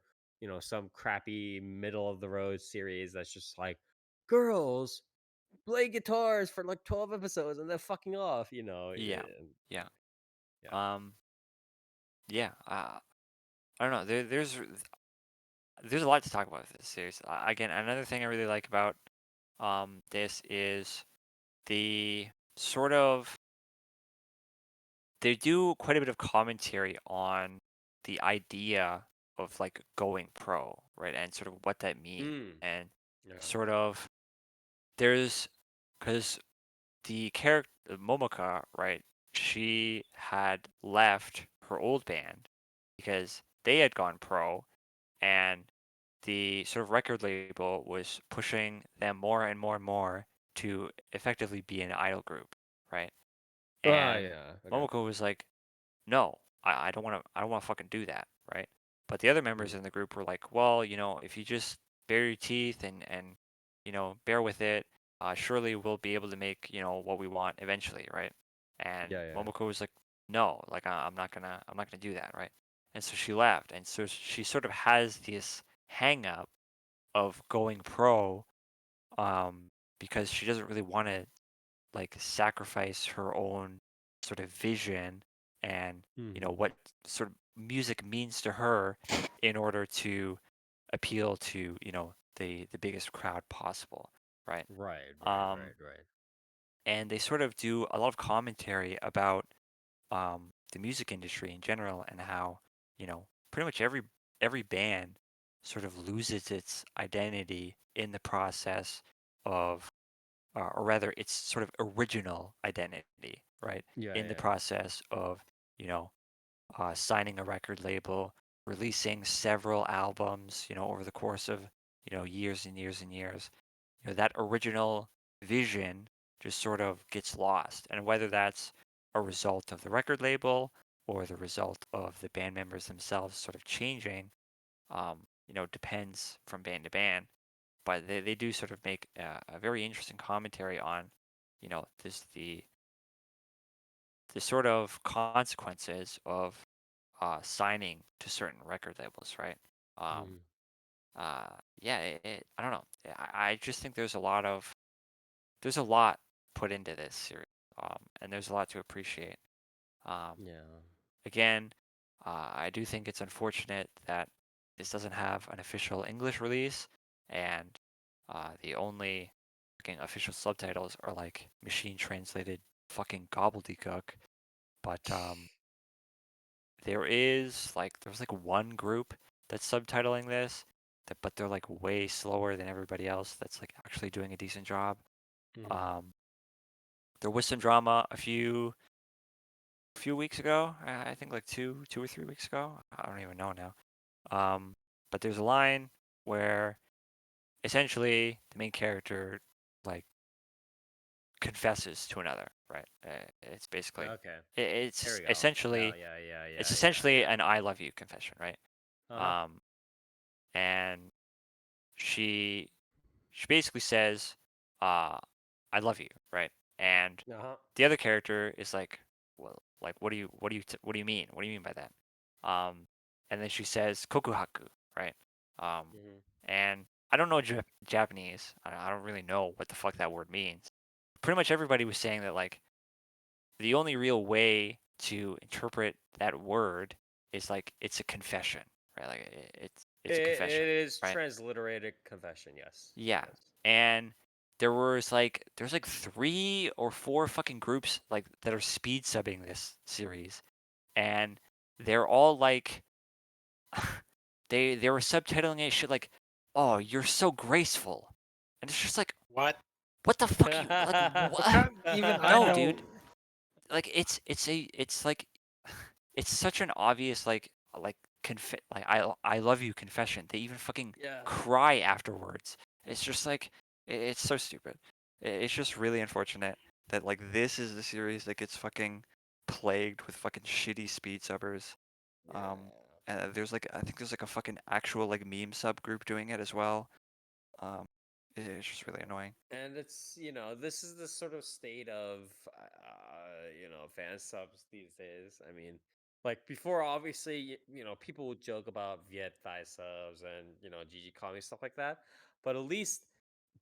some crappy middle of the road series that's just like girls play guitars for like 12 episodes and then fucking off, Yeah, yeah, yeah. um, yeah. I don't know. There's a lot to talk about with this series. Again, another thing I really like about this is the sort of they do quite a bit of commentary on the idea of like going pro, right? And sort of what that means. Mm, And yeah. sort of there's because the character Momoka, right? She had left her old band because they had gone pro, and the sort of record label was pushing them more and more and more to effectively be an idol group, right? Ah, And yeah. Okay. Momoko was like, "No, I don't want to. I don't want to fucking do that, right?" But the other members Mm, in the group were like, "Well, if you just bare your teeth and bear with it, surely we'll be able to make what we want eventually, right?" And yeah, yeah. Momoko was like, "No, like I'm not gonna do that, right?" And so she left, and so she sort of has this hang up of going pro, because she doesn't really want to like sacrifice her own sort of vision and Mhm. what sort of music means to her in order to appeal to the biggest crowd possible, right? Right, right, um right, right. and they sort of do a lot of commentary about the music industry in general and how pretty much every band sort of loses its identity in the process of or rather its sort of original identity, right? Yeah, In the yeah. process of, you know, signing a record label, releasing several albums, over the course of, years and years and years. That original vision just sort of gets lost. And whether that's a result of the record label or the result of the band members themselves sort of changing, depends from band to band, but they do sort of make a very interesting commentary on, this the sort of consequences of signing to certain record labels, right? Um, Mhm. yeah, I don't know. I just think there's a lot put into this series. and there's a lot to appreciate. Um, Yeah. again, I do think it's unfortunate that this doesn't have an official English release, and the only fucking official subtitles are like machine translated fucking gobbledygook. But there's like one group that's subtitling this, but they're like way slower than everybody else that's like actually doing a decent job. Um, there was some drama a few weeks ago. I think like 2 or 3 weeks ago. I don't even know now. But there's a line where essentially the main character like confesses to another, right? It's basically Okay. There it's we go. essentially Yeah. it's essentially an "I love you" confession, right? Uh-huh. Um, and she she basically says, "I love you," right? And Uh-huh. the other character is like, "Well, like, what do you mean? What do you mean by that?" Um, and then she says, "Kokuhaku," right? Um, Mhm. and I don't know Japanese. I don't really know what the fuck that word means. Pretty much everybody was saying that like the only real way to interpret that word is like it's a confession, right? Like it's a It confession, is right? transliterated confession, yes. Yeah. Yes. And there's like 3 or 4 fucking groups like that are speed subbing this series, and they're all like they were subtitling it shit like, "Oh, you're so graceful," and it's just like, What? what the fuck you like? What What? kind? Even I No, know. dude. Like it's like it's such an obvious like like I love you confession. They even fucking Yeah. cry afterwards. It's just like it's so stupid. It's just really unfortunate that like this is the series that gets fucking plagued with fucking shitty speed subbers. Um, Yeah. and I think there's like a fucking actual like meme subgroup doing it as well. Um, it's just really annoying. And it's, this is the sort of state of, fan subs these days. I mean, like before, obviously, people would joke about Viet Thai subs and, GG Comics, stuff like that. But at least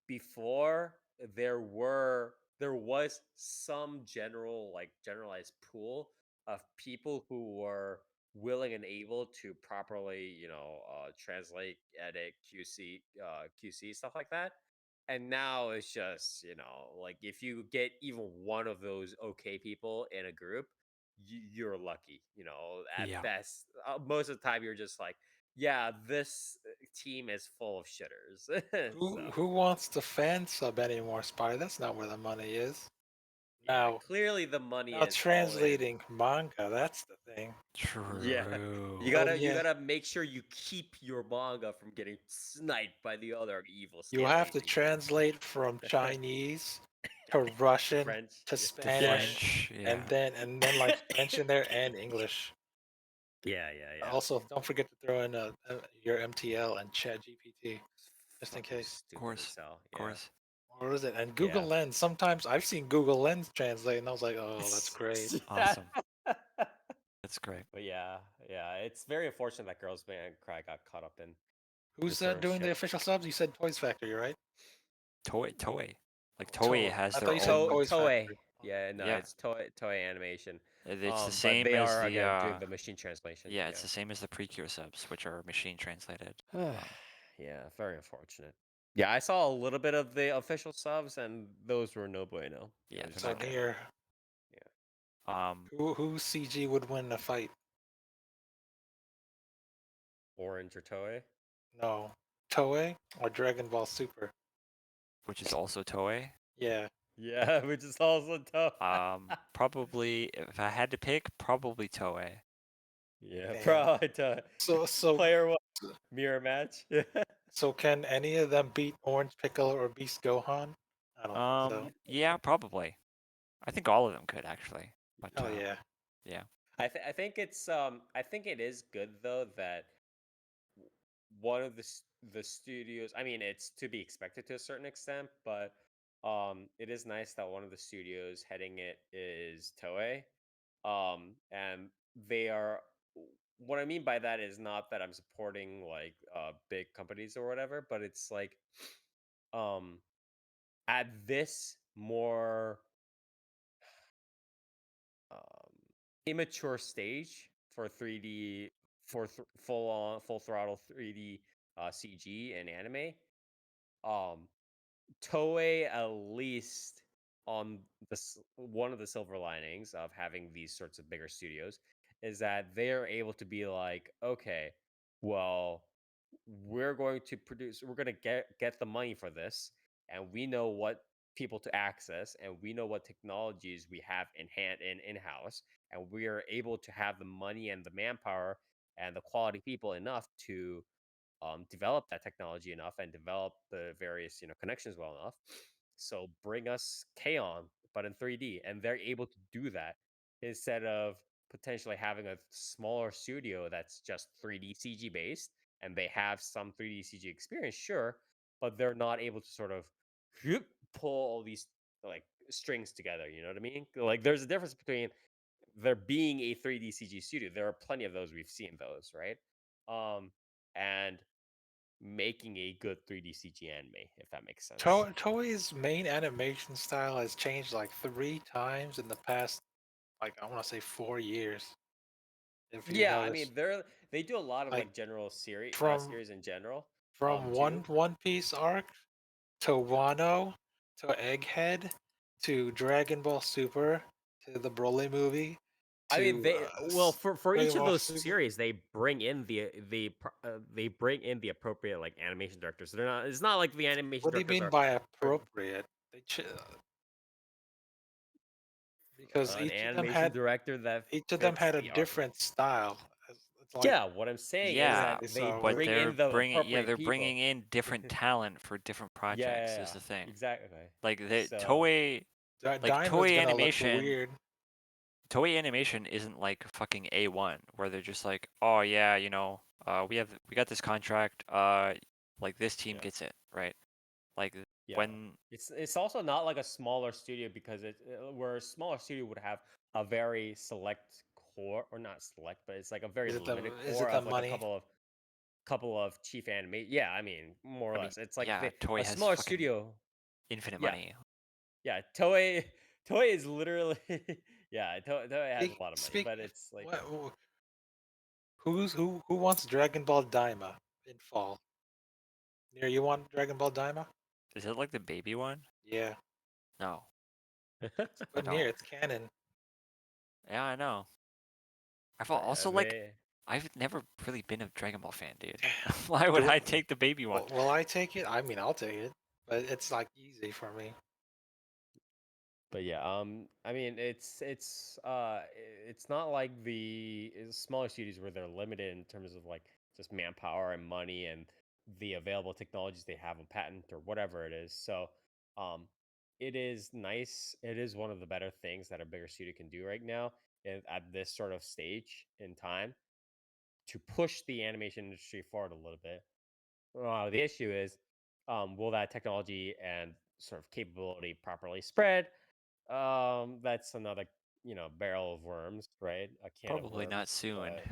before, there was some generalized pool of people who were willing and able to properly, translate, edit, QC, stuff like that. And now it's just, like if you get even one of those okay people in a group, you're lucky. At Yeah. best, most of the time you're just like, yeah, this team is full of shitters. So Who wants to fan sub anymore, Spy? That's not where the money is. yeah, Now, clearly the money now is all in. translating manga, that's the thing. Yeah, you True. So gotta you yeah, gotta make sure you keep your manga from getting sniped by the other evil you scam have to agencies. translate from Chinese to Russian French, to yeah. To Spanish, French, and yeah. then like French in there and English. Yeah. Also, don't forget to throw in your MTL and Chat GPT It's just in fucking case. Of stupid as course. hell. Of Yeah, course. What is it? And Google yeah. Lens. Sometimes I've seen Google Lens translate, and I was like, oh, that's great. Yeah. Awesome. That's great. But yeah, it's very unfortunate that Girls Band Cry got caught up in this Who's sort of doing the shit. official subs? You said Toys Factory, right? Toei. Like Oh, Toei has I thought their you said own. Toys Toei. Factory. Yeah, no, Yeah, it's Toei Animation. it's the But same they as are the again doing the machine translation. yeah, it's the same as the Precure subs, which are machine translated. Yeah. Yeah, very unfortunate. Yeah, I saw a little bit of the official subs, and those were no bueno. Yeah, It was they're So not not good. good. near Yeah. who CG would win the fight? Orange or Toei. No, Toei or Dragon Ball Super? Which is also Toei. Yeah, Yeah, which is also tough. Probably if I had to pick, probably Toei. Yeah, damn. probably Toei. So so Player one mirror match. Yeah. so can any of them beat Orange Piccolo or Beast Gohan? I don't think so. Yeah, probably. I think all of them could actually, but Oh yeah. yeah, I think it's I think it is good though that one of the studios, I mean, it's to be expected to a certain extent, but it is nice that one of the studios heading it is Toei. And they are, what I mean by that is not that I'm supporting like big companies or whatever, but it's like um at this more immature stage for 3D for full throttle 3D CG and anime. Um, Toei, at least on one of the silver linings of having these sorts of bigger studios is that they are able to be like, okay, well, we're going to get the money for this, and we know what people to access, and we know what technologies we have in hand and in-house, and we are able to have the money and the manpower and the quality people enough to develop that technology enough and develop the various connections well enough. So bring us K-On, but in 3D, and they're able to do that instead of potentially having a smaller studio that's just 3D CG based, and they have some 3D CG experience, sure, but they're not able to sort of pull all these like strings together. You know what I mean? Like there's a difference between there being a 3D CG studio. There are plenty of those, we've seen those, right? And making a good 3D CG anime, if that makes sense. Toei's main animation style has changed like 3 times in the past, like I want to say 4 years. If you Yeah, I notice, mean they do a lot of like like general from series in general from too. One Piece arc to Wano to Egghead to Dragon Ball Super to the Broly movie I mean to for each Dragon of Ball those Super. series they bring in they bring in the appropriate like animation directors. They're not It's not like the animation What do you directors mean are by are appropriate? Because an animation director that each of them fits had a the art. different style. It's like Yeah, what I'm saying is Yeah, that exactly. they So but bring in the appropriate they're people. bringing in different talent for different projects is Yeah, the thing. exactly. Like the So Daima's gonna look weird. Toei Animation isn't like fucking A1 where they're just like, "Oh yeah, we got this contract, like this team yeah. gets it," right? Like Yeah. when It's also not like a smaller studio because where a smaller studio would have a very select core, or not select, but it's like a very limited Is core it the of like a money? couple of chief anime. Yeah, I mean, more or I mean, less. It's like yeah, Toei a has smaller fucking studio. infinite Yeah. money. Yeah, Toei is literally yeah, Toei has a lot of money, Speak. but it's like What? Who wants Dragon Ball Daima in fall? Near, you want Dragon Ball Daima? Is it like the baby one? Yeah, No, I but near don't. it's canon. Yeah, I know. I've but yeah, also like I've never really been a Dragon Ball fan, dude. Damn. Why would Do I take the baby one? well, will I take it? I mean, I'll take it, but it's like easy for me. But yeah, I mean, it's not like the smaller studios where they're limited in terms of like just manpower and money and the available technologies they have on patent or whatever it is. So, um, it is nice. It is one of the better things that a bigger studio can do right now at this sort of stage in time to push the animation industry forward a little bit. The issue is, will that technology and sort of capability properly spread? That's another, barrel of worms, right? A can of Probably not worms. soon. But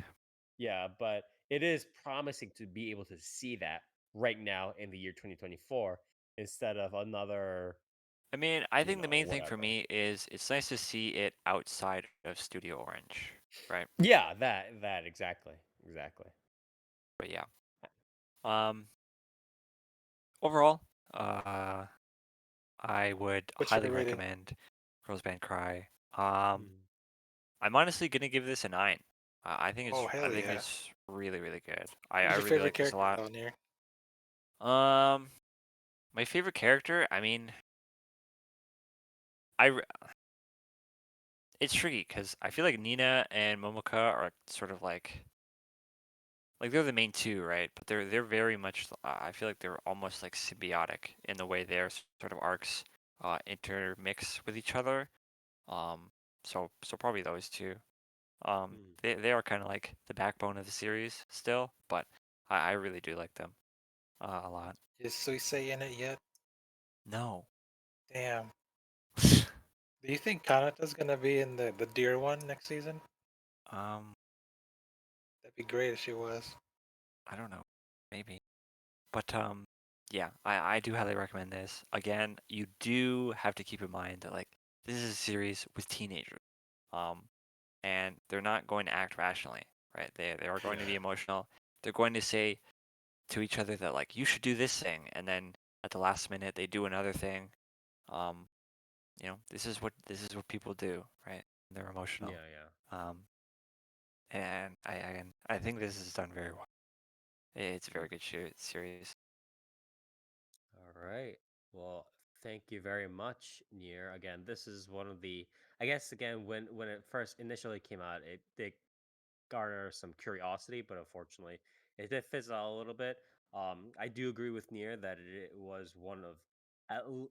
yeah, but it is promising to be able to see that right now in the year 2024 instead of another, I mean, I think the main thing for whatever. me is it's nice to see it outside of Studio Orange, right? Yeah, that exactly. Exactly. But yeah. Um, Overall, I would What's highly your rating? recommend Girls Band Cry. Mm. I'm honestly gonna give this a 9. Oh hell I think yeah! it's really really good. I Who's your really favorite like this a character lot. down here? Um, my favorite character, I mean, I re- it's tricky because I feel like Nina and Momoka are sort of like they're the main two, right? But they're very much. I feel like they're almost like symbiotic in the way their sort of arcs intermix with each other. Um, so probably those two. Mm. They are kind of like the backbone of the series still, but I really do like them a lot. Is Suisei in it yet? No. Damn. Do you think Kanata's gonna be in the deer one next season? um, That'd be great if she was. I don't know. Maybe. But yeah, I do highly recommend this. Again, you do have to keep in mind that like this is a series with teenagers. Um, and they're not going to act rationally, right? They are going to be Yeah. emotional. They're going to say to each other that like you should do this thing, and then at the last minute they do another thing. Um, this is what people do, right? They're emotional. Yeah, yeah. And I think this is done very well. It's a very good series. All right. Well, thank you very much, Nier. Again, this is one of the. I guess again, when it first initially came out, it did garner some curiosity, but unfortunately, it did fizzle out a little bit. I do agree with Nier that it was one of,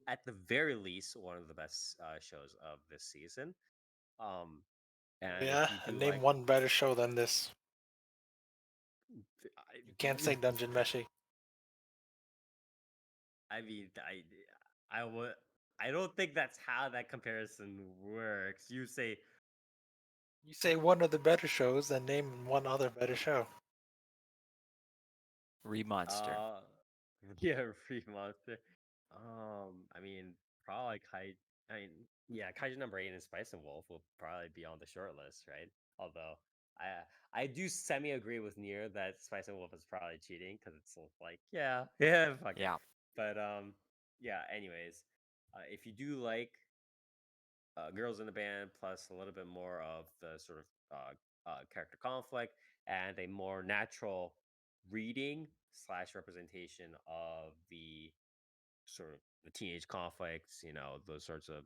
at the very least, one of the best shows of this season. Um, and Yeah, if you and do name like, one better show than this. You can't I, say Dungeon Meshi. I mean, I would. I don't think that's how that comparison works. You say, You say one of the better shows, then name one other better show. Remonster. uh, yeah, free monster. I mean, probably I mean, yeah, Kaiju number 8 and Spice and Wolf will probably be on the short list, right? Although I do semi agree with Nier that Spice and Wolf is probably cheating because it's like, yeah, yeah, fuck it. Yeah. But yeah. Anyways, if you do like girls in the band, plus a little bit more of the sort of character conflict and a more natural reading slash representation of the sort of the teenage conflicts, those sorts of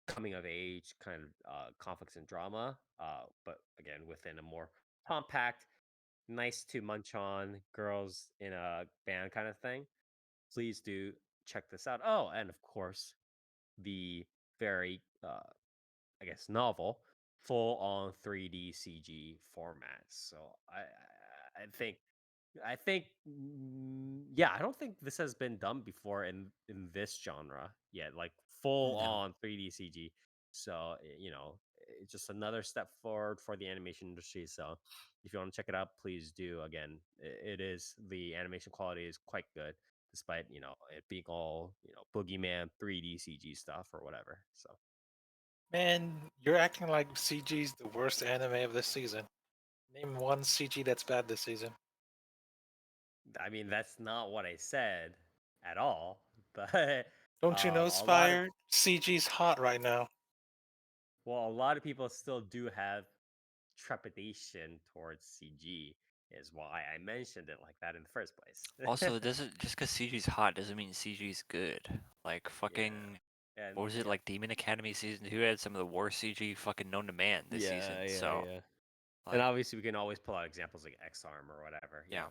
coming of age kind of conflicts and drama, but again within a more compact, nice to munch on girls in a band kind of thing. Please do check this out. Oh, and of course, the very I guess novel, full on 3D CG format. So I think yeah, I don't think this has been done before in this genre yet, like full No. on 3D CG. So it's just another step forward for the animation industry. So if you want to check it out, please do. Again, it is the animation quality is quite good, despite it being all boogeyman 3D CG stuff or whatever. So. Man, you're acting like CG's the worst anime of this season. Name one CG that's bad this season. I mean, that's not what I said at all. But Don't you know, a lot of Spire? CG's hot right now. a lot of people still do have trepidation towards CG. Is why I mentioned it like that in the first place. Also, it doesn't just because CG's hot doesn't mean CG's good. Like Yeah, fucking, and what was it? yeah, Like Demon Academy season 2 had some of the worst CG fucking known to man this season. yeah, yeah, So yeah. And like, obviously, we can always pull out examples like X Arm or whatever. yeah,